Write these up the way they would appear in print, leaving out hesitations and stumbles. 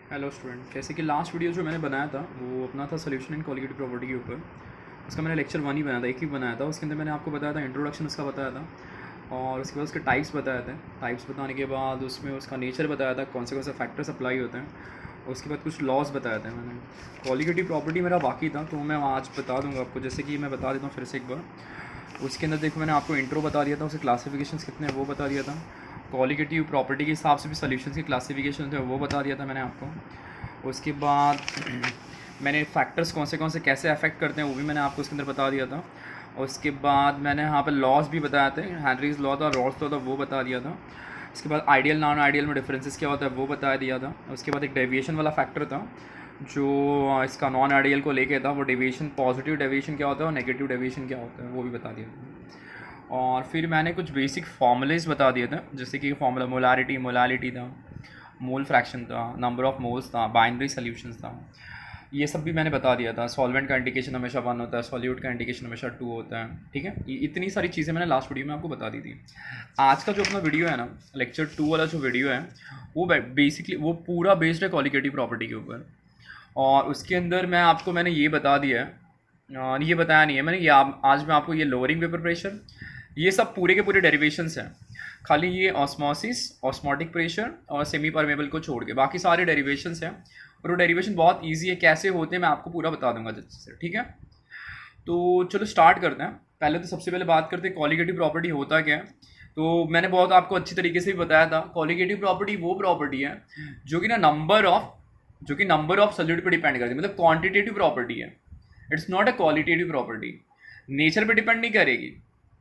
Hello student, जैसे कि last video जो मैंने बनाया था वो अपना था सोल्यूशन इन कॉलिगेटिव प्रॉपर्टी के ऊपर। उसका मैंने लेक्चर 1 ही बनाया था, एक ही बनाया था। उसके अंदर मैंने आपको बताया था इंट्रोडक्शन उसका बताया था, और उसके बाद उसके टाइप्स बताए थे। टाइप्स बताने के बाद उसमें उसका नेचर बताया था, कौन से फैक्टर्स अप्लाई होते हैं। उसके बाद कुछ लॉज बताए थे मैंने। कॉलिगेटिव प्रॉपर्टी मेरा बाकी था, तो मैं आज बता दूंगा आपको। जैसे कि मैं बता देता हूँ फिर से एक बार। उसके अंदर देखो, मैंने आपको इंट्रो बता दिया था, उसे क्लासिफिकेशंस कितने हैं वो बता दिया था। कॉलिगेटिव प्रॉपर्टी के हिसाब से भी सोल्यूशंस के क्लासिफिकेशन थे वो बता दिया था मैंने आपको। उसके बाद मैंने फैक्टर्स कौन से कैसे अफेक्ट करते हैं वो भी मैंने आपको उसके अंदर बता दिया था। उसके बाद मैंने यहाँ पे लॉज भी बताए थे, हेनरीज लॉ था, रॉल्स लॉ था, वो बता दिया था। उसके बाद आइडियल नॉन आइडियल में डिफरेंसेस क्या होता है वो बता दिया था। उसके बाद एक डेविएशन वाला फैक्टर था जो इसका नॉन आइडियल को लेके था, वो डेविएशन, पॉजिटिव डेविएशन क्या होता है और नेगेटिव डेविएशन क्या होता है वो भी बता दिया था। और फिर मैंने कुछ बेसिक फॉर्मूलेज बता दिए थे, जैसे कि फॉर्मूला मोलालिटी था, मोल फ्रैक्शन था, नंबर ऑफ मोल्स था, बाइनरी सोल्यूशंस था। ये सब भी मैंने बता दिया था। सॉल्वेंट का इंडिकेशन हमेशा 1 होता है, सॉल्यूट का इंडिकेशन हमेशा 2 होता है। ठीक है, ये इतनी सारी चीज़ें मैंने लास्ट वीडियो में आपको बता दी थी। आज का जो अपना वीडियो है ना, लेक्चर 2 वाला जो वीडियो है, वो बेसिकली वो पूरा बेस्ड है क्वालिटेटिव प्रॉपर्टी के ऊपर। और उसके अंदर मैंने ये बता दिया है, और ये बताया नहीं है मैंने, आज मैं आपको ये लोअरिंग वेपर प्रेशर, ये सब पूरे के पूरे डेरिवेशंस हैं। खाली ये ऑस्मोसिस, ऑस्मोटिक प्रेशर और सेमी परमेबल को छोड़ के बाकी सारे डेरिवेशंस हैं। और वो डेरिवेशन बहुत इजी है, कैसे होते हैं मैं आपको पूरा बता दूंगा अच्छे से। ठीक है, तो चलो स्टार्ट करते हैं। पहले तो सबसे पहले बात करते हैं कॉलिगेटिव प्रॉपर्टी होता क्या है। तो मैंने बहुत आपको अच्छी तरीके से भी बताया था, कॉलिगेटिव प्रॉपर्टी वो प्रॉपर्टी है जो कि नंबर ऑफ सॉल्यूट पे डिपेंड करती है, मतलब क्वांटिटेटिव प्रॉपर्टी है। It's not a qualitative property. Nature पे डिपेंड नहीं करेगी,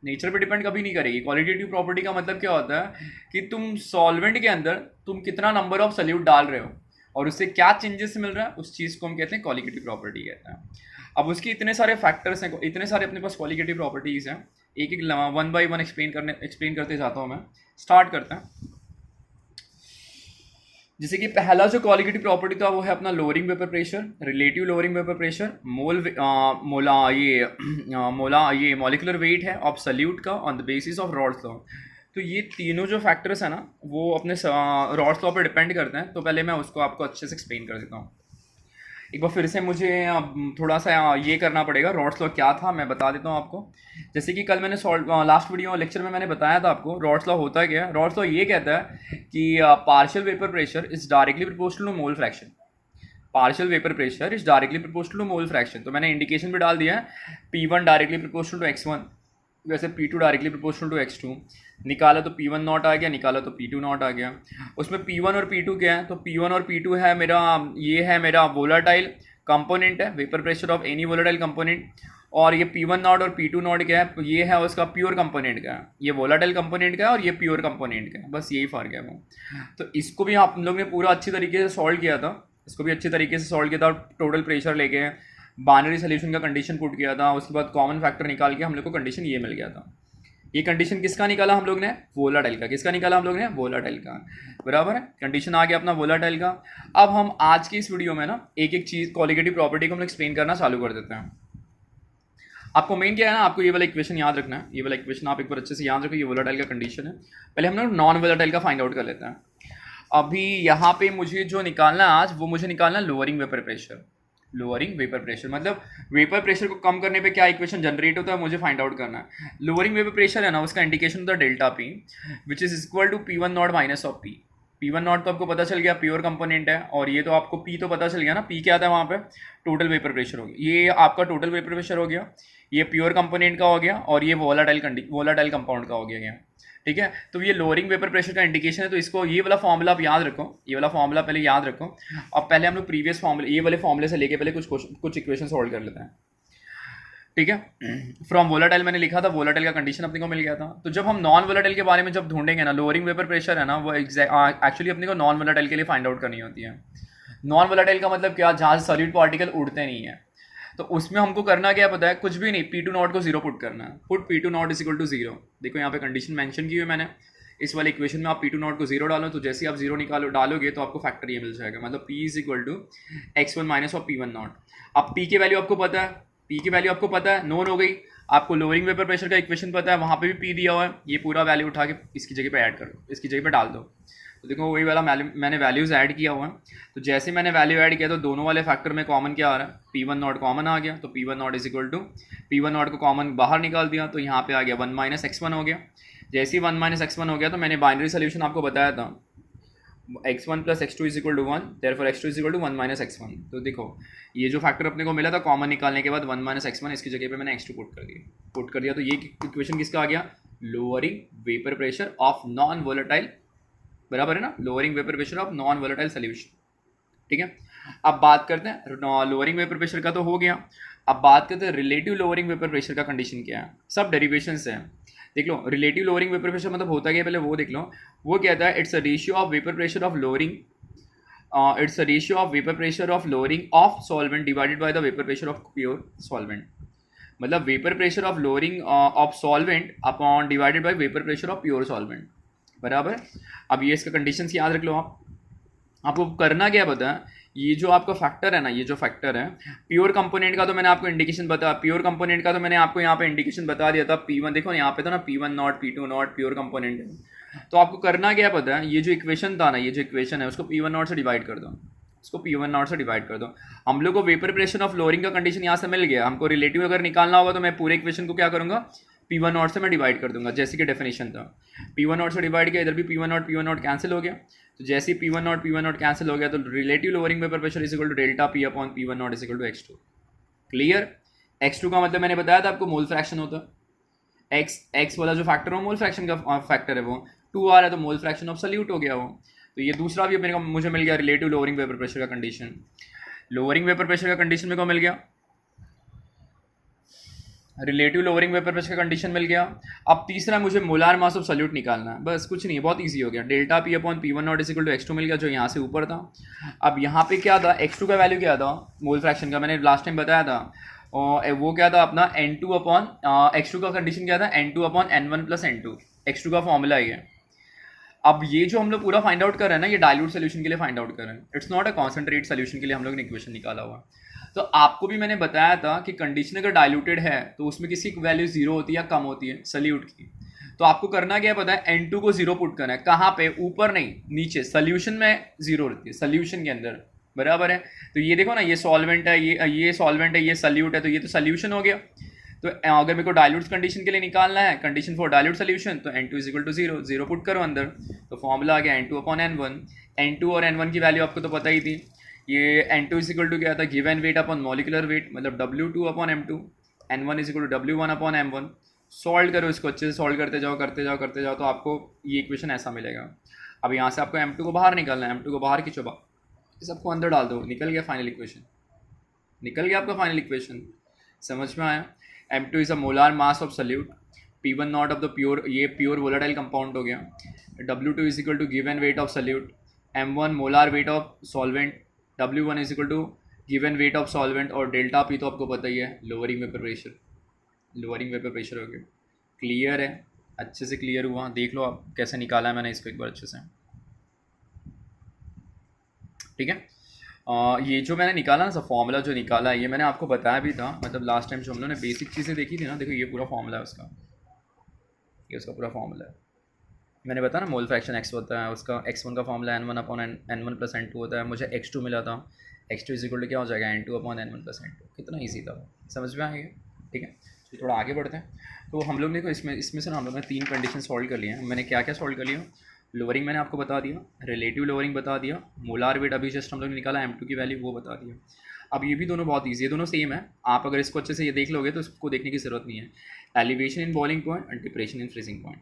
नेचर पे डिपेंड कभी नहीं करेगी। क्वालिटेटिव प्रॉपर्टी का मतलब क्या होता है कि तुम सॉल्वेंट के अंदर तुम कितना नंबर ऑफ सॉल्यूट डाल रहे हो और उससे क्या चेंजेस मिल रहा है, उस चीज़ को हम कहते हैं क्वालिटेटिव प्रॉपर्टी कहते हैं। अब उसके इतने सारे फैक्टर्स हैं, इतने सारे अपने पास क्वालिटेटिव प्रॉपर्टीज़ हैं। एक एक वन बाई वन एक्सप्लेन करते जाता हूँ मैं। स्टार्ट करते हैं। जैसे कि पहला जो क्वालिटेटिव प्रॉपर्टी था वो है अपना lowering vapour pressure, relative lowering vapour pressure, मोला ये मॉलिकुलर वेट है ऑफ सल्यूट का on the basis of rods law. तो ये तीनों जो फैक्टर्स है ना, वो अपने रॉड्स लॉ पर डिपेंड करते हैं। तो पहले मैं उसको आपको अच्छे से एक्सप्लेन कर देता हूँ। एक बार फिर से मुझे थोड़ा सा ये करना पड़ेगा, रॉड्स लॉ क्या था मैं बता देता हूँ आपको। जैसे कि कल मैंने लास्ट वीडियो लेक्चर में मैंने बताया था आपको रॉड्स लॉ होता क्या है। रॉड्स लॉ ये कहता है कि partial vapour pressure is directly proportional to mole fraction. Partial vapour pressure is directly proportional to mole fraction. तो मैंने इंडिकेशन भी डाल दिया है, P1 directly proportional to X1, वैसे P2 directly proportional to X2। निकाला तो P1 नॉट आ गया, निकाला तो P2 नॉट आ गया। उसमें P1 और P2 क्या है, तो P1 और P2 है मेरा, ये है मेरा वोलाटाइल कंपोनेंट है, vapour pressure of any volatile component. और ये P1 नॉट और P2 नॉट क्या है, ये है उसका प्योर कंपोनेंट का है। ये वोलाटाइल कंपोनेंट का है और ये प्योर कंपोनेंट का है, बस यही फर्क है वो। तो इसको भी हम लोग ने पूरा अच्छी तरीके से सॉल्व किया था, इसको भी अच्छी तरीके से सॉल्व किया था। टोटल प्रेशर लेके बाइनरी सोल्यूशन का कंडीशन पुट किया था, उसके बाद कॉमन फैक्टर निकाल के हम लोग को कंडीशन ये मिल गया था। ये कंडीशन किसका निकाला हम लोग ने, वोलाटाइल का। किसका निकाला हम लोग ने, वोलाटाइल का। बराबर है, कंडीशन आ गया अपना वोलाटाइल का। अब हम आज की इस वीडियो में ना एक एक चीज़ क्वालिटेटिव प्रॉपर्टी को हम एक्सप्लेन करना चालू कर देते हैं। आपको मेन क्या है ना, आपको ये वाला इक्वेशन याद रखना है। ये वाला इक्वेशन आप एक बार अच्छे से याद रखो, ये वोलाटाइल का कंडीशन है। पहले हम लोग नॉन वोलाटाइल का फाइंड आउट कर लेते हैं। अभी यहाँ पे मुझे जो निकालना है आज, वो मुझे निकालना है lowering vapour pressure. Lowering vapour pressure मतलब वेपर प्रेशर को कम करने पे क्या इक्वेशन जनरेट होता है मुझे फाइंड आउट करना है। लोअरिंग वेपर प्रेशर है ना, उसका इंडिकेशन होता है delta P, which is equal to P1 not minus of P. P1 not तो आपको पता चल गया प्योर कंपोनेंट है, और ये तो आपको P तो पता चल गया ना, P क्या आता है वहाँ पे, टोटल वेपर प्रेशर हो गया। ये आपका टोटल वेपर प्रेशर हो गया, ये प्योर कंपोनेंट का हो गया, और ये वोलाटाइल कंपाउंड का हो गया। ठीक है, तो ये लोअरिंग वेपर प्रेशर का इंडिकेशन है। तो इसको ये वाला फॉर्मूला आप याद रखो, ये वाला फॉर्मूला पहले याद रखो। अब पहले हम लोग प्रीवियस फॉर्मूले, ये वाले फॉर्मूले से लेके पहले कुछ इक्वेशन सॉल्व कर लेते हैं। ठीक है, फ्रॉम वोलाटाइल मैंने लिखा था, वोलाटाइल का कंडीशन अपने को मिल गया था। तो जब हम नॉन वोलाटाइल के बारे में जब ढूंढेंगे ना, लोअरिंग वेपर प्रेशर है ना, वो एक्चुअली अपने को नॉन वोलाटाइल के लिए फाइंड आउट करनी होती है। नॉन वोलाटाइल का मतलब क्या, जहाँ से सॉलिड पार्टिकल उड़ते नहीं है। तो उसमें हमको करना क्या पता है, कुछ भी नहीं, P2 नॉट को जीरो पुट करना है। Put P2 not is equal to zero. देखो यहाँ पे कंडीशन मेंशन की हुई है मैंने। इस वाले इक्वेशन में आप P2 नॉट को जीरो डालो, तो जैसे ही आप जीरो डालोगे तो आपको फैक्टर ये मिल जाएगा, मतलब P is equal to X1 minus of P1 not. अब P की वैल्यू आपको पता है, P की वैल्यू आपको पता है, नोन हो गई। आपको लोअरिंग वेपर प्रेशर का इक्वेशन पता है, वहाँ पे भी P दिया हुआ है। ये पूरा वैल्यू उठा के इसकी जगह पे ऐड करो, इसकी जगह पे डाल दो। तो देखो वही वाला मैंने वैल्यूज़ ऐड किया हुआ है। तो जैसे मैंने वैल्यू ऐड किया तो दोनों वाले फैक्टर में कॉमन क्या आ रहा है, P1 नॉट कॉमन आ गया। तो P1 not is equal to P1 not को कॉमन बाहर निकाल दिया तो यहाँ पे आ गया 1 माइनस एक्स वन हो गया। जैसे ही 1 माइनस एक्स वन हो गया तो मैंने बाइनरी सोल्यूशन आपको बताया था x1 plus x2 is equal to 1, therefore x2 is equal to 1 minus x1। तो देखो ये जो फैक्टर अपने को मिला था कॉमन निकालने के बाद 1 माइनस x1, इसकी जगह पे मैंने x2 पुट कर दिया। तो ये इक्वेशन किसका आ गया, lowering vapour pressure of non volatile, बराबर है ना, lowering vapour pressure of non volatile solution. ठीक है, अब बात करते हैं लोअरिंग वेपर प्रेशर का तो हो गया। अब बात करते हैं रिलेटिव लोअरिंग वेपर प्रेशर का कंडीशन क्या है। सब डेरिवेशन है, देख लो। रिलेटिव लोअरिंग वेपर प्रेशर मतलब होता क्या है, पहले वो देख लो। वो कहता है it's a ratio of vapour pressure of lowering, it's a ratio of vapour pressure of lowering of solvent divided by the vapour pressure of pure solvent. मतलब vapour pressure of lowering of solvent upon divided by vapour pressure of pure solvent, बराबर। अब ये इसका conditions याद रख लो आप। आपको करना क्या पता है, ये जो आपका फैक्टर है ना, ये जो फैक्टर है प्योर कंपोनेंट का, तो मैंने आपको इंडिकेशन बता, प्योर कंपोनेंट का तो मैंने आपको यहाँ पे इंडिकेशन बता दिया था। P1 देखो यहाँ पे था ना, P1 not P2 not pure component है। तो आपको करना क्या पता है, ये जो इक्वेशन था ना, ये जो इक्वेशन है उसको P1 नॉट से डिवाइड कर दो, इसको P1 नॉट से डिवाइड कर दो। हम लोग को वेपर प्रेशर ऑफ लोअरिंग का कंडीशन यहाँ से मिल गया। हमको रिलेटिव अगर निकालना होगा तो मैं पूरे इक्वेशन को क्या करूँगा, P1 नॉट से मैं डिवाइड कर दूंगा, जैसे कि डेफिनेशन था। P1 नॉट से डिवाइड किया, इधर भी P1 नॉट कैंसिल हो गया। तो जैसे ही P1 नॉट कैंसिल हो गया तो relative lowering vapour pressure is equal to delta P upon P1 not is equal to x2। Clear. x2 का मतलब मैंने बताया था आपको मोल फ्रैक्शन होता है। x वाला जो फैक्टर हो मोल फ्रैक्शन का फैक्टर है, वो 2 आ रहा है तो मोल फ्रैक्शन ऑफ सल्यूट हो गया वो। तो ये दूसरा भी मेरे को मुझे मिल गया रिलेटिव लोअरिंग वेपर प्रेशर का कंडीशन। लोअरिंग वेपर प्रेशर का कंडीशन मेरे को मिल गया, रिलेटिव लोअरिंग वेपर प्रेशर का कंडीशन मिल गया। अब तीसरा मुझे मोलार मास ऑफ सॉल्यूट निकालना है, बस कुछ नहीं है, बहुत इजी हो गया। Delta P upon P1 not is equal to x2 मिल गया, जो यहाँ से ऊपर था। अब यहाँ पे क्या था, x2 का वैल्यू क्या था मोल फ्रैक्शन का, मैंने लास्ट टाइम बताया था। और वो क्या था अपना N2 अपॉन x2 का कंडीशन क्या था, N2 upon N1 plus N2, x2 का फॉर्मूला ही है। अब ये जो हम लोग पूरा फाइंड आउट कर रहे हैं ना, ये डाइल्यूट सोल्यूशन के लिए फाइंड आउट कर रहे हैं, it's not a concentrate solution के लिए हम लोग ने इक्वेशन निकाला हुआ। तो आपको भी मैंने बताया था कि कंडीशन अगर डाइल्यूटेड है तो उसमें किसी की वैल्यू जीरो होती है या कम होती है सल्यूट की। तो आपको करना क्या पता है, N2 को जीरो पुट करना है। कहाँ पे, ऊपर नहीं नीचे, सोल्यूशन में जीरो रहती है, सोल्यूशन के अंदर, बराबर है। तो ये देखो ना, ये सॉल्वेंट है, ये सॉल्वेंट है, ये सल्यूट है, तो ये तो सोल्यूशन हो गया। तो अगर मेरे को डाइल्यूट कंडीशन के लिए निकालना है, कंडीशन फॉर डाइल्यूट सोल्यूशन, तो N2 is equal to zero, zero put करो अंदर, तो फॉर्मूला आ गया N2 अपॉन N1। N2 और N1 की वैल्यू आपको तो पता ही थी। ये N2 इज इक्वल टू क्या था, given weight upon molecular weight, मतलब W2 upon M2। N1 is equal to W1 upon M1। Solve करो इसको, अच्छे से सॉल्व करते जाओ करते जाओ करते जाओ, तो आपको ये इक्वेशन ऐसा मिलेगा। अब यहाँ से आपको M2 को बाहर निकालना है, M2 को बाहर खींचो, इस सबको अंदर डाल दो, निकल गया फाइनल इक्वेशन, निकल गया आपका फाइनल इक्वेशन। समझ में आया। M2 is a molar mass of solute, P1 not of the pure, ये प्योर वोलेटाइल कंपाउंड हो गया। W2 is equal to given weight of solute, M1 molar weight of solvent, W1 is equal to given weight of solvent, और delta P तो आपको पता ही है, lowering vapour pressure, lowering vapour pressure हो गया। क्लियर है, अच्छे से क्लियर हुआ। देख लो आप कैसे निकाला है मैंने इसको एक बार अच्छे से, ठीक है। ये जो मैंने निकाला ना सब फॉर्मूला जो निकाला है, ये मैंने आपको बताया भी था, मतलब लास्ट टाइम जो हम लोगों ने बेसिक चीज़ें देखी थी ना, देखो ये पूरा फॉर्मूला है उसका, ये उसका पूरा फॉर्मूला है। मैंने बताया ना मोल फ्रैक्शन x होता है, उसका x1 का formula N1 upon N1 plus N2 होता है। मुझे x2 मिला था, x2 इज इक्वल टू क्या हो जाएगा, N2 upon N1 plus N2। कितना ईजी था, समझ में आ गया, ठीक है। तो थोड़ा आगे बढ़ते हैं। तो हम लोग ने को इसमें से ना हम लोग ने 3 कंडीशन सॉल्व कर लिए हैं। मैंने क्या क्या सॉल्व कर लिया, लोअरिंग मैंने आपको बता दिया, रिलेटिव लोअरिंग बता दिया, मोलार वेट अभी जस्ट हम लोग ने निकाला, M2 की वैल्यू वो बता दिया। अब ये भी दोनों बहुत ईजी है, दोनों सेम है। आप अगर इसको अच्छे से ये देख लोगे तो इसको देखने की ज़रूरत नहीं है। Elevation in boiling point and depression in freezing point,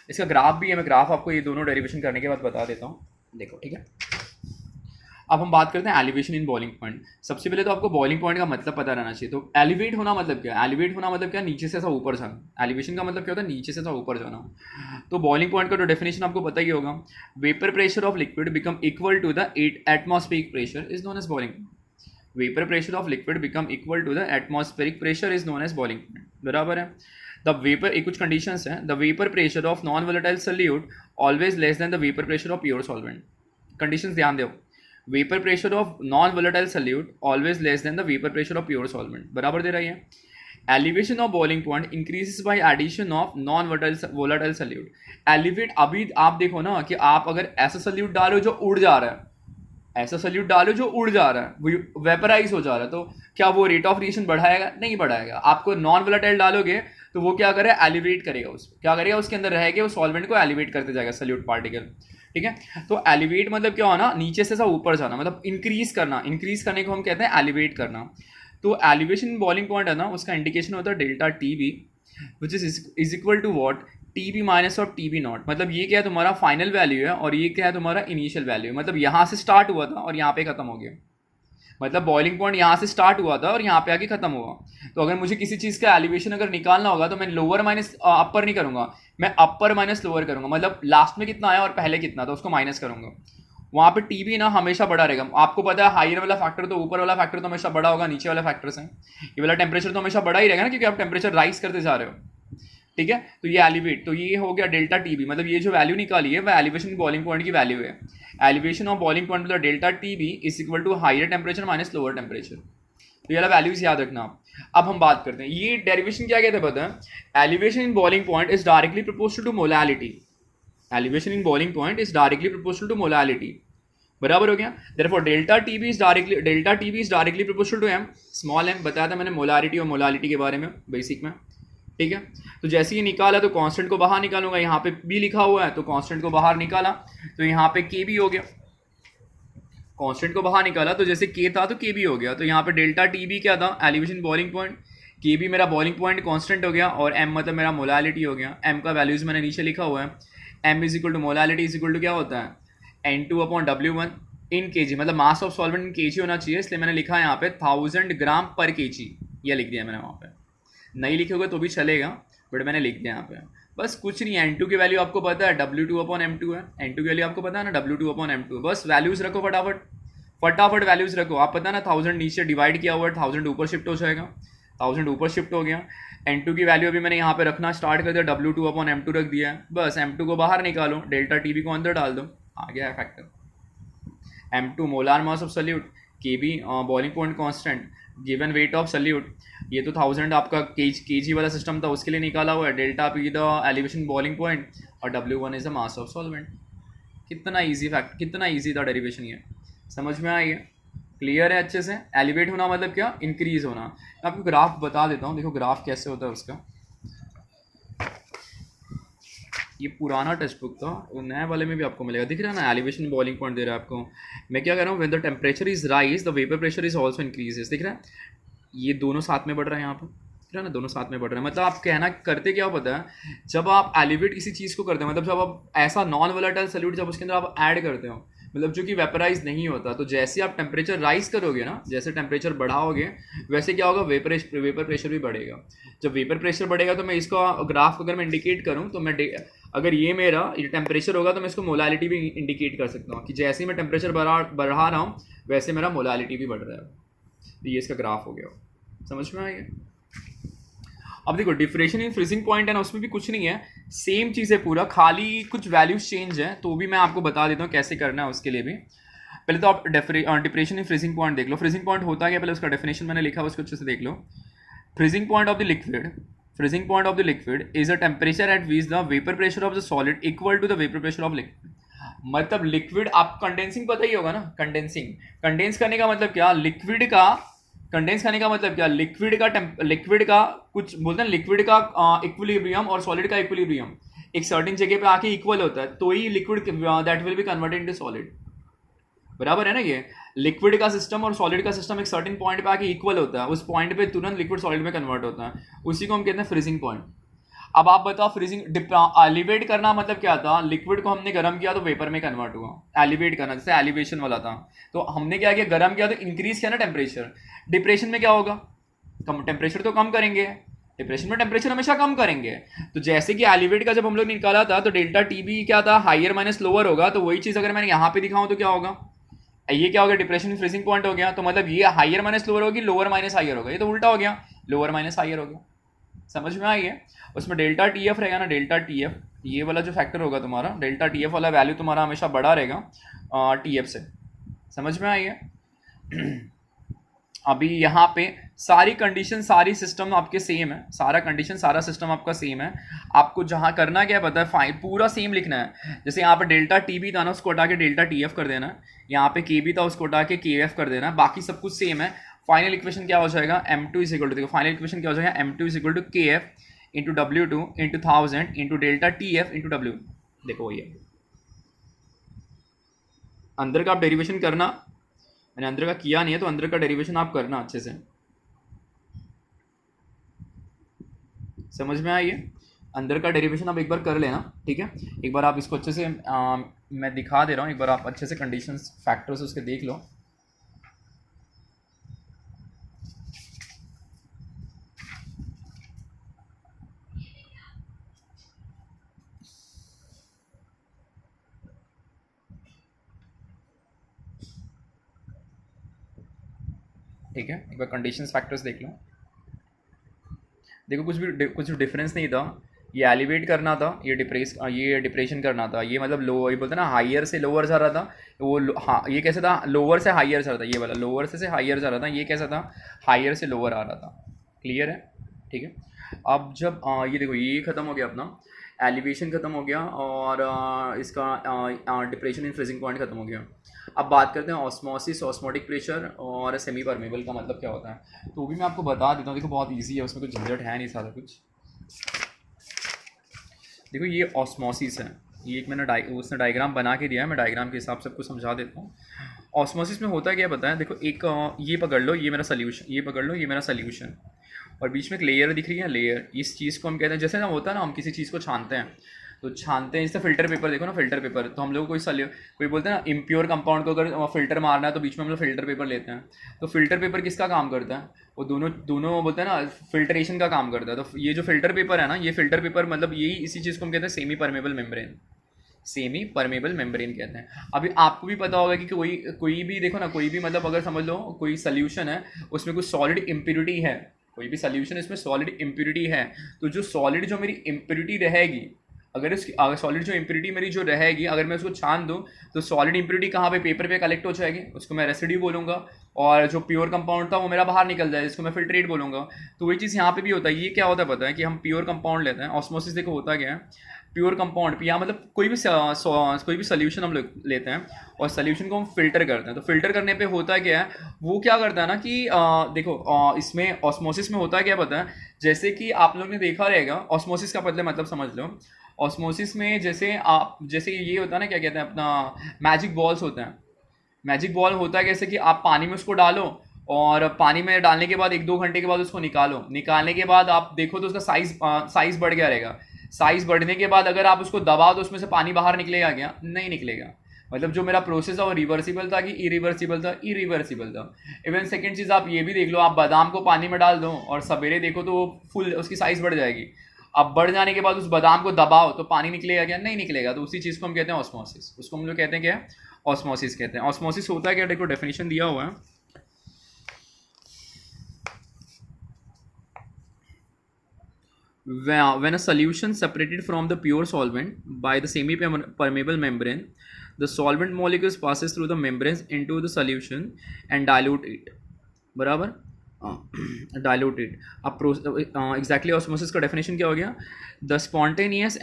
इसका ग्राफ भी है, मैं ग्राफ आपको ये दोनों डेरिवेशन करने के बाद बता देता हूँ, देखो, ठीक है। अब हम बात करते हैं एलिवेशन इन बॉइलिंग पॉइंट। सबसे पहले तो आपको बॉइलिंग पॉइंट का मतलब पता रहना चाहिए। तो एलिवेट होना मतलब क्या है, एलिवेट होना मतलब क्या, नीचे से ऐसा ऊपर जाना। एलिवेशन का मतलब क्या होता है, नीचे से ऐसा ऊपर जाना। तो बॉइलिंग पॉइंट का तो डेफिनेशन आपको पता ही होगा, vapour pressure of liquid become equal to the atmospheric pressure is known as boiling point. Vapour pressure of liquid become equal to the atmospheric pressure is known as boiling point, बराबर है। The vapour, एक कुछ conditions हैं, the vapour pressure of non volatile solute always less than the vapour pressure of pure solvent. Conditions ध्यान दो, vapour pressure of non volatile solute always less than the vapour pressure of pure solvent, बराबर दे रही है। Elevation of boiling point increases by addition of non volatile solute. Elevate, अभी आप देखो ना कि आप अगर ऐसा सल्यूट डालो जो उड़ जा रहा है, ऐसा सल्यूट डालो जो उड़ जा रहा है, वो वेपराइज हो जा रहा है, तो क्या वो रेट ऑफ रिएक्शन बढ़ाएगा? नहीं बढ़ाएगा। आपको नॉन वोलेटाइल डालोगे तो वो क्या करेगा? एलिवेट करेगा, उसको क्या करेगा? उसके अंदर रहेगा, वो सॉल्वेंट को एलिवेट करते जाएगा, सल्यूट पार्टिकल। ठीक है, तो एलिवेट मतलब क्या होना? नीचे से सब ऊपर जाना, मतलब इंक्रीज करना। इंक्रीज करने को हम कहते हैं एलिवेट करना। तो एलिवेशन बॉइलिंग पॉइंट है ना, उसका इंडिकेशन होता है delta T B, which is equal to what? T B minus of T B not. मतलब ये क्या है? तुम्हारा फाइनल वैल्यू है और ये क्या है? तुम्हारा इनिशियल वैल्यू है। मतलब यहाँ से स्टार्ट हुआ था और यहाँ पे खत्म हो गया। मतलब बॉइलिंग पॉइंट यहाँ से स्टार्ट हुआ था और यहाँ पे आके खत्म हुआ। तो अगर मुझे किसी चीज़ का एलिवेशन अगर निकालना होगा तो मैं लोअर माइनस अपर नहीं करूँगा, मैं अपर माइनस लोअर करूँगा। मतलब लास्ट में कितना आया और पहले कितना था उसको माइनस करूँगा। वहाँ पे टी बी ना हमेशा बड़ा रहेगा। आपको पता है हायर वाला फैक्टर तो ऊपर वाला फैक्टर तो हमेशा बड़ा होगा, नीचे वाला फैक्टर से ये वाला टेम्परेचर तो हमेशा बड़ा ही रहेगा ना, क्योंकि आप टेम्परेचर राइज करते जा रहे हो। ठीक है, तो ये एलिवेट, तो ये हो गया डेल्टा टी बी। मतलब ये जो वैल्यू निकाली है वह एलिवेशन बॉइलिंग पॉइंट की वैल्यू है। एलिवेशन ऑफ बॉइलिंग पॉइंट मतलब delta T B is equal to higher temperature minus lower temperature. तो ये वाला वैल्यूज याद रखना आप। अब हम बात करते हैं ये डेरिवेशन क्या कहते हैं पता है? Elevation in boiling point is directly proportional to molality. Elevation in boiling point is directly proportional to molality. बराबर हो गया। Therefore delta T B is directly proportional to m. Small m बताया था मैंने मोलारिटी और मोलालिटी के बारे में बेसिक में। ठीक है, तो जैसे ही निकाला तो कांस्टेंट को बाहर निकालूंगा, यहाँ पे बी लिखा हुआ है तो कांस्टेंट को बाहर निकाला तो यहाँ पे के बी हो गया। कांस्टेंट को बाहर निकाला तो जैसे के था तो के बी हो गया। तो यहाँ पे डेल्टा टी बी क्या था? Elevation boiling point. के बी मेरा बॉइलिंग पॉइंट कांस्टेंट हो गया और एम मतलब मेरा मोलालिटी हो गया। एम का वैल्यूज मैंने नीचे लिखा हुआ है। M is equal to molality is equal to क्या होता है? N two upon W one in K G. मतलब mass of solvent in K जी होना चाहिए, इसलिए मैंने लिखा है यहाँ पे 1000 ग्राम पर के जी। ये लिख दिया मैंने वहाँ पे। नहीं लिखे होगा तो भी चलेगा, बट मैंने लिख दिया यहाँ पे। बस कुछ नहीं है। एन टू की वैल्यू आपको पता है W2 अपॉन M2 है। एन टू की वैल्यू आपको पता है ना, W2 अपॉन M2। बस वैल्यूज रखो फटाफट फटाफट वैल्यूज रखो। आप पता है ना 1000 नीचे डिवाइड किया हुआ है, 1000 ऊपर शिफ्ट हो जाएगा। 1000 ऊपर शिफ्ट हो गया। N2 की वैल्यू अभी मैंने यहाँ पे रखना स्टार्ट कर दिया, W2 अपॉन M2 रख दिया है। बस M2 को बाहर निकालो, डेल्टा टी बी को अंदर डाल दो, आ गया है factor. M2 molar mass of salute, Kb boiling point constant, given weight of salute. ये तो 1000 आपका केजी वाला सिस्टम था उसके लिए निकाला हुआ है। Delta P the elevation boiling point और W1 is the mass of solvent. कितना इजी फैक्ट, कितना इजी था डेरिवेशन ये। समझ में आई है? क्लियर है अच्छे से? एलिवेट होना मतलब क्या? इंक्रीज होना। मैं आपको ग्राफ बता देता हूँ, देखो ग्राफ कैसे होता है उसका। ये पुराना टेक्स्ट बुक था, नए वाले में भी आपको मिलेगा। दिख रहा है ना, एलिवेशन बॉइलिंग पॉइंट दे रहा है आपको। मैं क्या कर रहा हूँ? When the temperature is rise the vapour pressure is also increases. दिख रहा है? ये दोनों साथ में बढ़ रहा है यहाँ पर, दिख रहा है ना, दोनों साथ में बढ़ रहा है। मतलब आप कहना करते क्या पता है? जब आप एलिवेट किसी चीज़ को करते हैं, मतलब जब आप ऐसा नॉन वोलेटाइल सॉल्यूट जब उसके अंदर आप ऐड करते हो, मतलब जो कि वेपराइज नहीं होता, तो जैसे आप टेम्परेचर राइज करोगे ना, जैसे टेम्परेचर बढ़ाओगे वैसे क्या होगा? वेपर प्रेशर भी बढ़ेगा। जब वेपर प्रेशर बढ़ेगा तो मैं इसका ग्राफ अगर मैं इंडिकेट करूँ तो मैं अगर ये मेरा ये टेम्परेचर होगा तो मैं इसको मोलालिटी भी इंडिकेट कर सकता हूँ कि जैसे ही मैं टेम्परेचर बढ़ा रहा हूँ वैसे मेरा मोलालिटी भी बढ़ रहा है। तो ये इसका ग्राफ हो गया। समझ में आएगा? अब देखो डिफरेंशियल इन फ्रीजिंग पॉइंट है ना, उसमें भी कुछ नहीं है, सेम चीज़ है पूरा, खाली कुछ वैल्यूज चेंज है। तो भी मैं आपको बता देता हूँ कैसे करना है उसके लिए भी। पहले तो आप डिफरेंशियल इन फ्रीजिंग पॉइंट देख लो। फ्रीजिंग पॉइंट होता है क्या? पहले उसका डेफिनेशन मैंने लिखा है, उसको अच्छे से देख लो। Freezing point of the liquid, freezing point of the liquid is a temperature at which the vapor pressure of the solid equal to the vapor pressure of liquid। मतलब लिक्विड, आप कंडेंसिंग पता ही होगा ना, कंडेंसिंग, कंडेंस करने का मतलब क्या? लिक्विड का कंडेंस करने का मतलब क्या? लिक्विड का कुछ बोलते हैं, लिक्विड का इक्विलिब्रियम और सॉलिड का इक्विलिब्रियम एक सर्टेन जगह पे आके इक्वल होता है, तो ही liquid that will be converted into solid. बराबर है ना? ये लिक्विड का सिस्टम और सॉलिड का सिस्टम एक सर्टेन पॉइंट पे आके इक्वल होता है, उस पॉइंट पे तुरंत लिक्विड सॉलिड में कन्वर्ट होता है, उसी को हम कहते हैं फ्रीजिंग पॉइंट। अब आप बताओ फ्रीजिंग एलिवेट करना मतलब क्या था? लिक्विड को हमने गर्म किया तो वेपर में कन्वर्ट हुआ। एलिवेट करना जैसे एलिवेशन वाला था, तो हमने क्या किया? गर्म किया तो इंक्रीज किया ना टेम्परेचर। डिप्रेशन में क्या होगा? कम टेम्परेचर तो कम करेंगे, डिप्रेशन में टेम्परेचर हमेशा कम करेंगे। तो जैसे कि एलिवेट का जब हम लोग निकाला था तो डेल्टा टी बी क्या था? हायर माइनस लोअर होगा। तो वही चीज़ अगर मैंने यहाँ पे दिखाऊँ तो क्या होगा? ये क्या हो गया? डिप्रेशन फ्रीजिंग पॉइंट हो गया। तो मतलब ये हायर माइनस लोअर होगी, लोअर माइनस हायर होगा। ये तो उल्टा हो गया, लोअर माइनस हायर हो गया। समझ में आई है? उसमें डेल्टा टी एफ रहेगा ना, डेल्टा टी एफ, ये वाला जो फैक्टर होगा तुम्हारा, डेल्टा टी एफ वाला वैल्यू तुम्हारा हमेशा बड़ा रहेगा टी एफ से। समझ में आई है? अभी यहाँ पे सारी कंडीशन सारी सिस्टम आपके सेम है, सारा कंडीशन सारा सिस्टम आपका सेम है। आपको जहाँ करना क्या है पता है, फाइन पूरा सेम लिखना है। जैसे यहाँ पे डेल्टा टी भी था ना, उसको हटा के डेल्टा टी एफ कर देना है। यहाँ पे के भी था, उसको हटा के के एफ कर देना है। बाकी सब कुछ सेम है। फाइनल इक्वेशन क्या हो जाएगा, M two is equal to, देखो फाइनल इक्वेशन क्या हो जाएगा, M two is equal to K F into W two into 1000 into delta T F into W. देखो ये अंदर का आप डेरिवेशन करना, मैंने अंदर का किया नहीं है तो अंदर का डेरिवेशन आप करना अच्छे से, समझ में आई है। अंदर का डेरिवेशन आप एक बार कर लेना, ठीक है। एक बार आप इसको अच्छे से मैं दिखा दे रहा हूँ, एक बार आप अच्छे से कंडीशंस फैक्टर्स उसके देख लो। ठीक है, एक बार कंडीशंस फैक्टर्स देख लो। देखो कुछ डिफरेंस नहीं था। ये एलिवेट करना था, ये डिप्रेशन करना था। ये मतलब लो, ये बोलते हैं ना हाइयर से लोअर जा रहा था वो हाँ, ये कैसे था, लोअर से हाइयर जा रहा था। ये वाला लोअर से हाइयर जा रहा था, ये कैसा था, हाइयर से लोअर आ रहा था। क्लियर है, ठीक है। अब जब ये देखो ये ख़त्म हो गया अपना, एलिवेशन ख़त्म हो गया और इसका डिप्रेशन इन फ्रीजिंग पॉइंट ख़त्म हो गया। अब बात करते हैं ऑस्मोसिस, ऑस्मोटिक प्रेशर और सेमी परमेबल का मतलब क्या होता है। तो भी मैं आपको बता देता हूँ, देखो बहुत इजी है, उसमें कुछ झंझट है नहीं सारा कुछ। देखो ये ऑस्मोसिस है, ये एक मैंने उसने डायग्राम बना के दिया है, मैं डायग्राम के हिसाब से आपको समझा देता हूँ। ऑस्मोसिस में होता क्या पता है, देखो एक ये पकड़ लो, ये मेरा सोल्यूशन, ये पकड़ लो, ये मेरा सोल्यूशन, और बीच में एक लेयर दिख रही है, लेयर। इस चीज़ को हम कहते हैं, जैसे ना होता है ना, हम किसी चीज़ को छानते हैं तो छानते हैं, जैसे फिल्टर पेपर देखो ना, फिल्टर पेपर तो हम लोग कोई बोलते हैं ना इम्प्योर कंपाउंड को अगर फिल्टर मारना है तो बीच में हम लोग फिल्टर पेपर लेते हैं। तो फिल्टर पेपर किसका काम करता है, वो दोनों दोनों बोलते हैं ना फिल्ट्रेशन का काम करता है। तो ये जो फिल्टर पेपर है ना, ये फिल्टर पेपर मतलब यही इसी चीज़ को हम कहते हैं semi permeable membrane, semi permeable membrane कहते हैं। अभी आपको भी पता होगा कि कोई भी देखो ना, कोई भी मतलब अगर समझ लो कोई सोल्यूशन है, उसमें कुछ सॉलिड इम्प्योरिटी है, कोई भी सोल्यूशन इसमें सॉलिड इम्प्योरिटी है, तो जो सॉलिड जो मेरी इम्प्योरिटी रहेगी, अगर सॉलिड जो इम्प्योरिटी मेरी जो रहेगी, अगर मैं उसको छान दूँ तो सॉलिड इम्प्योरिटी कहाँ पे, पेपर पे कलेक्ट हो जाएगी, उसको मैं रेसिड्यू बोलूँगा। और जो प्योर कंपाउंड था वो मेरा बाहर निकल जाए, जिसको मैं फिल्ट्रेट बोलूँगा। तो वही चीज़ यहाँ पे भी होता है। ये क्या होता है पता है, कि हम प्योर कंपाउंड लेते हैं, ऑस्मोसिस देखो होता क्या है, प्योर कंपाउंड यहाँ मतलब कोई भी सोल्यूशन हम लोग लेते हैं और सोल्यूशन को हम फिल्टर करते हैं। तो फिल्टर करने पे होता क्या है, वो क्या करता है ना कि देखो इसमें ऑस्मोसिस में होता क्या पता है, जैसे कि आप लोग ने देखा रहेगा, ऑस्मोसिस का मतलब समझ लो। ऑस्मोसिस में जैसे ये होता है ना, क्या कहते हैं अपना, मैजिक बॉल्स होते हैं। मैजिक बॉल होता है कैसे कि आप पानी में उसको डालो और पानी में डालने के बाद 1-2 घंटे के बाद उसको निकालो, निकालने के बाद आप देखो तो उसका साइज बढ़ गया रहेगा। साइज बढ़ने के बाद अगर आप उसको दबाओ तो उसमें से पानी बाहर निकलेगा क्या, नहीं निकलेगा। मतलब जो मेरा प्रोसेस है वो रिवर्सिबल था कि इरिवर्सिबल था, इरिवर्सिबल था। इवन सेकंड चीज़ आप ये भी देख लो, आप बादाम को पानी में डाल दो और सवेरे देखो तो वो फुल उसकी साइज़ बढ़ जाएगी। अब बढ़ जाने के बाद उस बादाम को दबाओ तो पानी निकलेगा क्या, नहीं निकलेगा। तो उसी चीज़ को हम कहते हैं ऑस्मोसिस, उसको हम लोग कहते हैं क्या, ऑस्मोसिस कहते हैं। ऑस्मोसिस होता है क्या, देखो डेफिनेशन दिया हुआ है, when a solution separated from the pure solvent by the semi permeable membrane, the solvent molecules passes through the membranes into the solution and dilute it, बराबर डायलूट इट। अब एग्जैक्टली ऑस्मोसिस का definition क्या हो गया, the spontaneous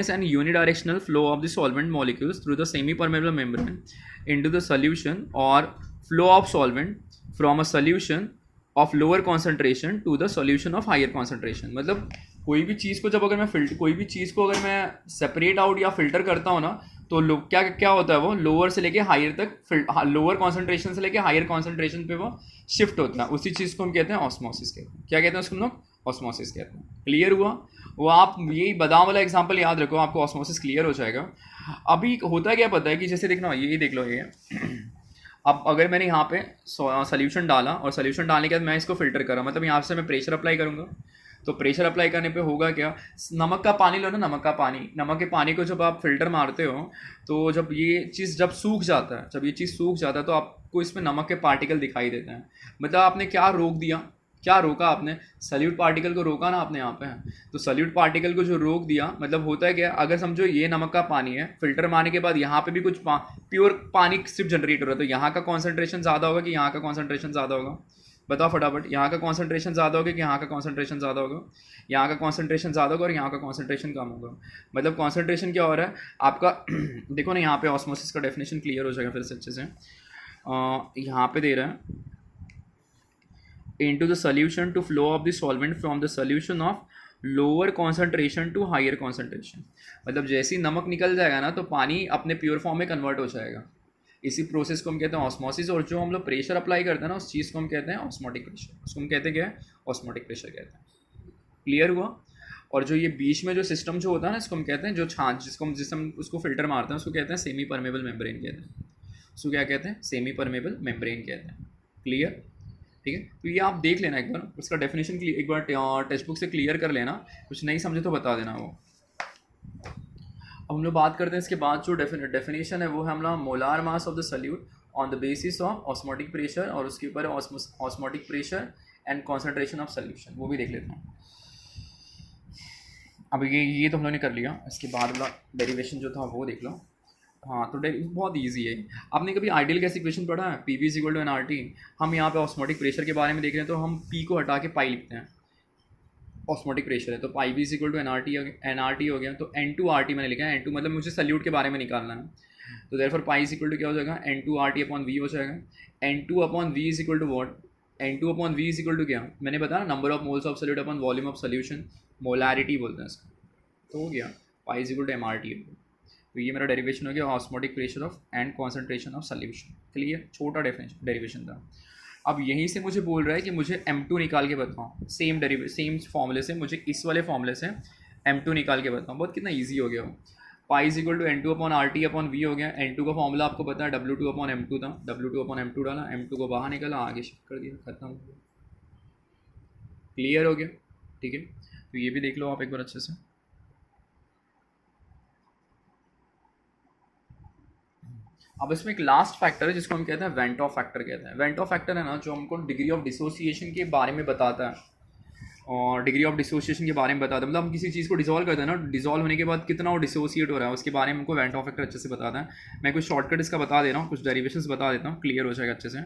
and unidirectional flow of the solvent molecules through the semi permeable membrane into the solution, और flow of solvent from a solution of lower concentration to the solution of higher concentration. मतलब कोई भी चीज़ को जब अगर मैं कोई भी चीज़ को अगर मैं सेपरेट आउट या फिल्टर करता हूँ ना, तो क्या क्या होता है, वो लोअर से लेके हायर तक, लोअर कॉन्सेंट्रेशन से लेके हायर कॉन्सेंट्रेशन पे वो शिफ्ट होता है। उसी चीज़ को हम कहते हैं ऑस्मोसिस कहते हैं। क्या कहते हैं उसको हम लोग, ऑस्मोसिस कहते हैं। क्लियर हुआ, वो आप यही बादाम वाला एग्जांपल याद रखो, आपको ऑस्मोसिस क्लियर हो जाएगा। अभी होता क्या पता है कि जैसे देखना, ये देख लो, ये अब अगर मैंने यहाँ पे सोल्यूशन डाला और सोल्यूशन डालने के बाद मैं इसको फिल्टर करा, मतलब यहाँ से मैं प्रेशर अप्लाई करूँगा। तो प्रेशर अप्लाई करने पे होगा क्या, नमक का पानी लो ना, नमक के पानी को जब आप फिल्टर मारते हो तो जब ये चीज़ जब सूख जाता है, तो आपको इसमें नमक के पार्टिकल दिखाई देते हैं। मतलब आपने क्या रोका आपने, सल्यूट पार्टिकल को रोका ना आपने यहाँ पे। तो सल्यूट पार्टिकल को जो रोक दिया, मतलब होता है क्या, अगर समझो ये नमक का पानी है, फिल्टर मारने के बाद यहाँ पे भी कुछ प्योर पानी सिर्फ जनरेट हो रहा है, तो यहाँ का कॉन्सेंट्रेशन ज़्यादा होगा कि यहाँ का कॉन्सेंट्रेशन ज़्यादा होगा, बताओ फटाफट, यहाँ का कॉन्सेंट्रेशन ज़्यादा होगा कि यहाँ का कॉन्सेंट्रेशन ज़्यादा होगा? यहाँ का कॉन्सेंट्रेशन ज़्यादा होगा और यहाँ का कॉन्सेंट्रेशन कम होगा। मतलब कॉन्सेंट्रेशन क्या हो रहा है आपका देखो ना, यहाँ पे ऑस्मोसिस का डेफिनेशन क्लियर हो जाएगा फिर से अच्छे से। यहाँ पे दे रहा है into the solution to flow of the solvent from the solution of lower concentration to higher concentration। मतलब जैसे ही नमक निकल जाएगा ना तो पानी अपने प्योर फॉर्म में कन्वर्ट हो जाएगा। इसी प्रोसेस को हम कहते हैं ऑस्मोसिस। और जो हम लोग प्रेशर अप्लाई करते हैं ना उस चीज़ को हम कहते हैं ऑस्मोटिक प्रेशर। उसको हम कहते हैं क्या है? ऑस्मोटिक प्रेशर कहते हैं। क्लियर हुआ? और जो ये बीच में जो सिस्टम जो होता है ना, इसको हम कहते हैं जो छाछ, जिसको हम उसको फिल्टर मारते हैं उसको कहते हैं सेमी परमेबल मेम्ब्रेन कहते हैं। उसको क्या कहते हैं? सेमी परमेबल मेम्ब्रेन कहते हैं। क्लियर? ठीक है, तो ये आप देख लेना एक बार, उसका डेफिनेशन एक बार टेक्स्ट बुक से क्लियर कर लेना। कुछ नहीं समझे तो बता देना वो। अब हम लोग बात करते हैं इसके बाद जो डेफिनेशन है वो है हमारा molar mass of the solute on the basis of osmotic pressure, और उसके ऊपर osmotic pressure and concentration of solution, वो भी देख लेते हैं। अब ये तो हम लोग ने कर लिया। इसके बाद वाला डेरिवेशन जो था वो देख लो। हाँ, तो बहुत इजी है। आपने कभी आइडियल गैस इक्वेशन पढ़ा है? P V is equal to n R T. हम यहाँ पे ऑस्मोटिक प्रेशर के बारे में देख रहे हैं तो हम पी को हटा के पाई लिखते हैं। ऑस्मोटिक प्रेशर है तो pi V is equal to n R T हो गया। तो एन टू आर टी मैंने लिखा है। एन टू मतलब मुझे सल्यूट के बारे में निकालना है, तो therefore pi is equal to क्या हो जाएगा? N two R T upon V हो जाएगा। N two upon V is equal to what? N two upon V is equal to क्या मैंने बताया? Number of moles of solute upon volume of solution, molarity बोलते हैं इसको। तो हो गया pi is equal to M R T. तो ये मेरा डेरिवेशन हो गया osmotic pressure of and concentration of solution. Clear? छोटा डेरिवेशन था। अब यहीं से मुझे बोल रहा है कि मुझे M2 निकाल के बताओ। सेम फॉर्मूले से मुझे इस वाले फॉर्मूले से M2 निकाल के बताओ। बहुत कितना ईजी हो गया वो। Pi is equal to n two upon R T upon V हो गया। N2 का फॉर्मूला आपको पता है W2 अपॉन M2 था। W2 अपॉन M2 डाला, M2 को बाहर निकाला, आगे शिफ्ट कर दिया, खत्म हो गया। क्लियर हो गया? ठीक है, तो ये भी देख लो आप एक बार अच्छे से। अब इसमें एक लास्ट फैक्टर है जिसको हम कहते हैं वेंट ऑफ फैक्टर कहते हैं। वेंट ऑफ फैक्टर है ना जो हमको डिग्री ऑफ डिसोसिएशन के बारे में बताता है, और डिग्री ऑफ डिसोसिएशन के बारे में बताता है। मतलब हम किसी चीज़ को डिसॉल्व करते हैं ना, डिसॉल्व होने के बाद कितना वो डिसोसिएट हो रहा है उसके बारे में हमको वेंट ऑफ फैक्टर अच्छे से बताता है। मैं कुछ शॉर्टकट इसका बता दे रहा हूँ, कुछ डेरिवेशंस बता देता हूँ, क्लियर हो जाएगा अच्छे से।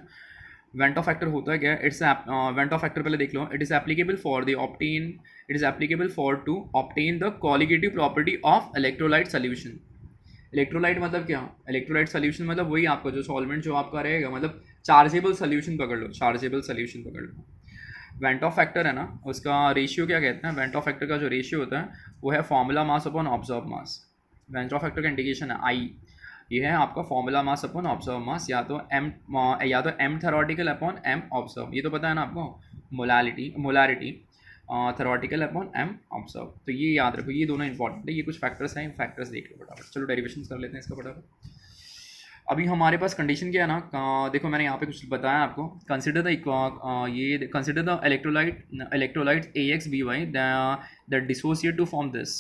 वेंट ऑफ फैक्टर होता है क्या? इट्स वेंट ऑफ फैक्टर पहले देख लो। It is applicable for the obtain it is applicable for to obtain the colligative property of electrolyte solution. Electrolyte मतलब क्या? इलेक्ट्रोलाइट सोल्यूशन मतलब वही आपका जो सॉल्वेंट जो आपका रहेगा, मतलब चार्जेबल सोल्यूशन पकड़ लो, चार्जेबल सोल्यूशन पकड़ लो। वेंट ऑफ फैक्टर है ना, उसका रेशियो क्या कहते हैं? वेंट ऑफ फैक्टर का जो रेशियो होता है वो है formula mass upon observe mass. Van't Hoff factor का इंडिकेशन है आई। ये है आपका formula mass upon observe mass, या तो M theoretical upon M observe. ये तो पता है ना आपको, molarity theoretical upon M observe. तो ये याद रखो, ये दोनों इंपॉर्टेंट है। ये कुछ फैक्टर्स हैं, फैक्टर्स देख लो फटाफट। चलो डेरिवेशन कर लेते हैं इसका फटाफट। अभी हमारे पास कंडीशन क्या है ना, देखो मैंने यहाँ पे कुछ बताया आपको। Consider the electrolyte A X B Y the dissociate to form this.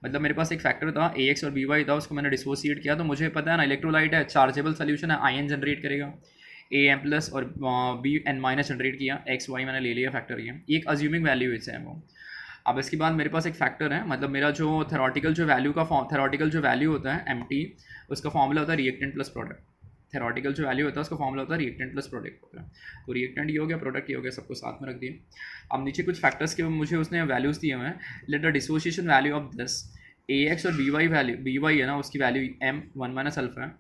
मतलब मेरे पास एक फैक्टर था ए एक्स और बी वाई था, उसको मैंने डिसोसिएट किया। तो मुझे पता है ना इलेक्ट्रोलाइट है, चार्जेबल सोल्यूशन है, आई एन जनरेट करेगा, ए एम प्लस और बी एन माइनस जनरेट किया, एक्स वाई मैंने ले लिया फैक्टर। ये एक अज्यूमिंग वैल्यू है वो। अब इसके बाद मेरे पास एक फैक्टर है, मतलब मेरा जो थेरोटिकल जो वैल्यू होता है एम टी, उसका फॉर्मूला होता है रिएक्टेंट प्लस प्रोडक्ट। थेरोटिकल जो वैल्यू होता है उसका फॉर्मूला होता है रिएक्टेंट प्लस प्रोडक्ट होता है। तो रिएक्टेंट ये हो गया, प्रोडक्ट ये हो गया, सबको साथ में रख दिए। अब नीचे कुछ फैक्टर्स के मुझे उसने वैल्यूज़ दिए हुए हैं। Let the dissociation value of this A X और बी वाई है ना, उसकी value m one minus alpha है।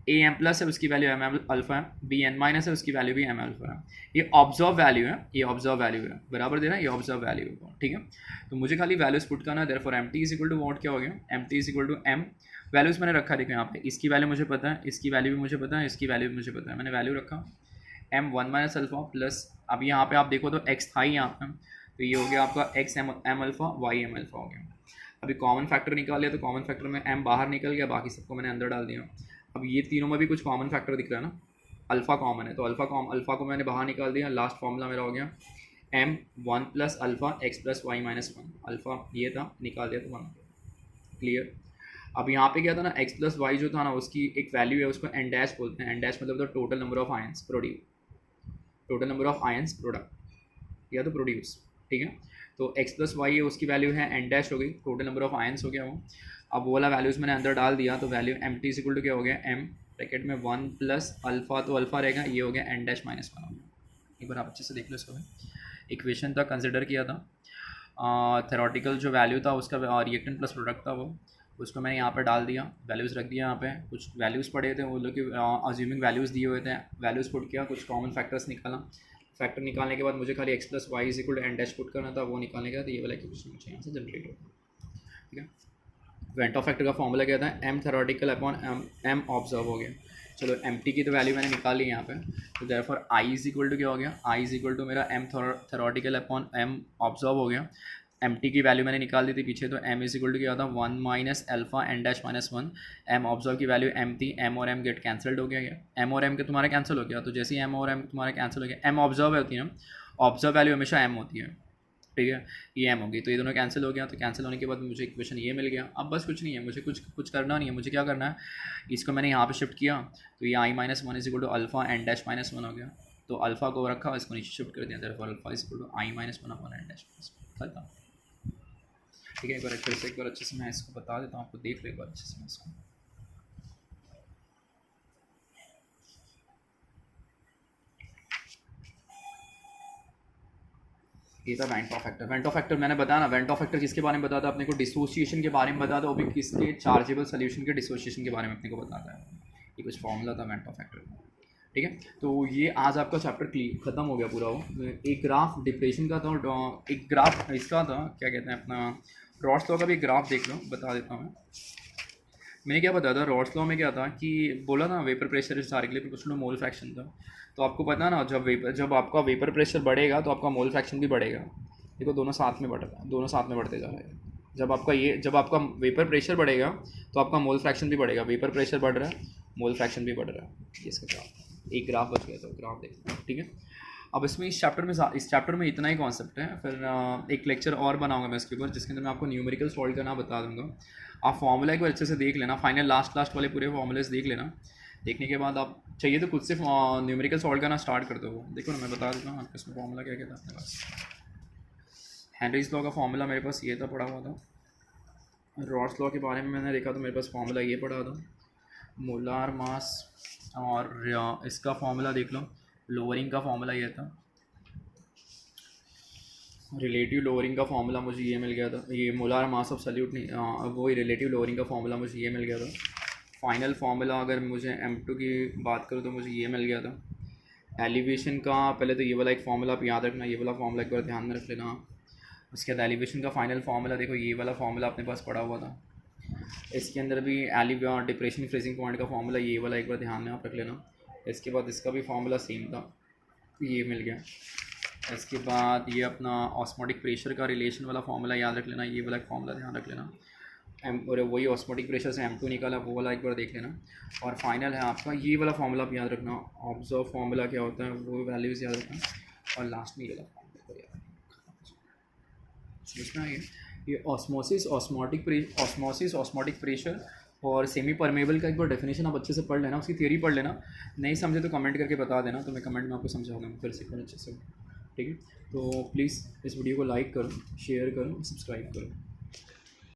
ए एम प्लस है उसकी वैल्यू एम अल्फा है, बी एन माइनस है उसकी वैल्यू भी एम अल्फा है। ये ऑब्जर्व वैल्यू है, बराबर दे रहा है, ये ऑब्जर्व वैल्यू है, ठीक है। तो मुझे खाली वैल्यूज पुट करना है। Therefore M T is equal to what क्या हो गया? M T is equal to M, values मैंने रखा, देखो यहाँ पे इसकी वैल्यू मुझे पता है, इसकी वैल्यू भी मुझे पता है, इसकी वैल्यू भी मुझे पता है, मैंने वैल्यू रखा M one minus alpha plus, अब यहाँ पे आप देखो तो एक्स था ही यहाँ पे, तो ये हो गया आपका X M alpha, Y M alpha हो गया। अभी कॉमन फैक्टर निकाल लिया तो कॉमन फैक्टर में एम बाहर निकल गया, बाकी सबको मैंने अंदर डाल दिया। अब ये तीनों में भी कुछ कॉमन फैक्टर दिख रहा है ना, अल्फ़ा कॉमन है तो अल्फ़ा को मैंने बाहर निकाल दिया। लास्ट फॉर्मूला मेरा हो गया M one plus alpha X plus Y minus one. Alpha ये था, निकाल दिया तो वन। क्लियर? अब यहाँ पे क्या था ना, एक्स प्लस वाई जो था ना उसकी एक वैल्यू है, उसको एन डैश बोलते हैं। एन डैश मतलब the total number of ions product या तो प्रोड्यूस, ठीक है। तो एक्स प्लस वाई है उसकी वैल्यू है एन डैश हो गई, टोटल नंबर ऑफ आयंस हो गया वो। अब वो वाला वैल्यूज़ मैंने अंदर डाल दिया, तो value M T equal to क्या हो गया? एम ब्रैकेट में वन प्लस अल्फ़ा, तो अल्फ़ा रहेगा, ये हो गया एन डैश माइनस वन हो गया। एक बार आप अच्छे से देख लो इसको भी। इक्वेशन था, कंसिडर किया था, थेरोटिकल जो वैल्यू था उसका रिएक्टेंट प्लस प्रोडक्ट था वो, उसको मैंने यहाँ पर डाल दिया, वैल्यूज़ रख दिया यहाँ पे, कुछ वैल्यूज़ पड़े थे वो लोग की अज्यूमिंग वैल्यूज़ दिए हुए थे, वैल्यूज़ पुट किया, कुछ कॉमन फैक्टर्स निकाला। फैक्टर निकालने के बाद मुझे खाली x plus Y is equal to N dash put करना था, वो निकालने के बाद ये वाला इक्वेशन मुझे यहाँ से जनरेट होगा। ठीक है, वेंटो फैक्टर का फॉर्मूला क्या था, M theoretical upon M observe हो गया। चलो एम टी की तो वैल्यू मैंने निकाली यहाँ पे, तो therefore I is equal to क्या हो गया, आई इज इक्वल टू मेरा M theoretical upon M observe हो गया। एम टी की वैल्यू मैंने निकाल दी थी पीछे, तो एम इज इक्वल टू क्या होता, 1 minus alpha N dash minus 1। M observe की वैल्यू एम थी, एम और एम गेट कैंसल्ड हो गया, एम और एम के तुम्हारा कैंसिल हो गया, तो जैसे ही एम और एम तुम्हारा कैंसिल हो गया, एम ऑब्जर्व होती है ना, ऑब्जर्व वैल्यू हमेशा एम होती है। ठीक है, ये एम होगी, तो ये दोनों कैंसिल हो गया, तो कैंसिल होने के बाद मुझे इक्वेशन ये मिल गया। अब बस कुछ नहीं है, मुझे कुछ करना नहीं है, मुझे क्या करना है, इसको मैंने यहाँ पे शिफ्ट किया, तो ये i minus one is equal to alpha N dash minus 1 हो गया, तो अल्फा को रखा, इसको नीचे शिफ्ट कर दिया, therefore alpha is equal to I minus one upon N dash minus 1 खत्म। ठीक है, एक बार फिर से एक बार अच्छे से मैं इसको बता देता हूँ आपको, देख लो एक बार अच्छे से मैं इसको। ये था वेंटो फैक्टर। वेंटो फैक्टर मैंने बताया ना, वेंटो फैक्टर किसके बारे में बताता है अपने को, डिसोसिएशन के बारे में बताता है, वो भी किसके, चार्जेबल सोल्यूशन के डिसोसिएशन के बारे में अपने को बताता है। ये कुछ फॉर्मूला था वेंटो फैक्टर का। ठीक है, तो ये आज आपका चैप्टर ख़त्म हो गया पूरा। वो एक ग्राफ डिप्रेशन का था, एक ग्राफ इसका था, क्या कहते हैं अपना, रॉड्स लॉ का भी एक ग्राफ देख लो, बता देता हूँ मैं। मैंने क्या बताया था, रॉड्स लॉ में क्या था कि बोला ना vapour pressure is directly proportional to mole fraction था। तो आपको पता है ना, जब आपका वेपर प्रेशर बढ़ेगा तो आपका मोल फ्रैक्शन भी बढ़ेगा। देखो दोनों साथ में बढ़ते जा रहे हैं। जब आपका वेपर प्रेशर बढ़ेगा तो आपका मोल फ्रैक्शन भी बढ़ेगा, वेपर प्रेशर बढ़ रहा है, मोल फ्रैक्शन भी बढ़ रहा है। ये इसका ग्राफ, एक ग्राफ बच गया, तो ग्राफ देखना। ठीक है, अब इसमें इस चैप्टर में इतना ही कॉन्सेप्ट है। फिर एक लेक्चर और बनाऊंगा मैं इसके ऊपर, जिसके अंदर मैं आपको न्यूमेरिकल सॉल्व करना बता दूंगा। आप फॉर्मूला एक बार अच्छे से देख लेना, फाइनल लास्ट वाले पूरे फॉर्मूलेस देख लेना। देखने के बाद आप चाहिए तो खुद से न्यूमेरिकल सॉल्व करना स्टार्ट कर दो। देखो ना, मैं बता देता हूँ आपको इसमें फॉर्मूला क्या क्या था अपने पास। हेनरीज लॉ का फॉर्मूला मेरे पास ये था, पढ़ा हुआ था। रॉड्स लॉ के बारे में मैंने देखा तो मेरे पास फॉर्मूला ये पढ़ा था, मोलार मास। और इसका फॉर्मूला देख लो, लोअरिंग का फॉर्मूला ये था, रिलेटिव लोअरिंग का फॉर्मूला मुझे ये मिल गया था, ये मोलार मास ऑफ सल्यूट नहीं, वही रिलेटिव लोअरिंग का फॉर्मूला मुझे ये मिल गया था। फाइनल फार्मूला अगर मुझे M2 की बात करूँ तो मुझे ये मिल गया था। एलिवेशन का पहले तो ये वाला एक फार्मूला आप याद रखना, ये वाला फार्मूला एक बार ध्यान में रख लेना। उसके बाद एलिवेशन का फाइनल फार्मूला देखो, ये वाला फार्मूला अपने पास पड़ा हुआ था। इसके अंदर भी डिप्रेशन फ्रीजिंग पॉइंट का फार्मूला ये वाला एक बार ध्यान में आप रख लेना। इसके बाद इसका भी फार्मूला सेम था, ये मिल गया। इसके बाद ये अपना ऑस्मोटिक प्रेशर का रिलेशन वाला फार्मूला याद रख लेना, ये वाला फार्मूला ध्यान रख लेना। और वही ऑस्मोटिक प्रेशर से M2 निकाला, वो वाला एक बार देख लेना। और फाइनल है आपका ये वाला फार्मूला आप याद रखना, ऑब्जर्व फार्मूला क्या होता है वो वैल्यूज़ याद रखना। और लास्ट में ये वाला फार्मूला याद रखना। ये ऑस्मोटिक प्रेशर और सेमी परमेबल का एक बार डेफिनेशन आप अच्छे से पढ़ लेना, उसकी थियरी पढ़ लेना। नहीं समझे तो कमेंट करके बता देना, तो मैं कमेंट में आपको समझाऊंगा फिर से अच्छे से। ठीक है, तो प्लीज़ इस वीडियो को लाइक करो, शेयर करो, सब्सक्राइब करो।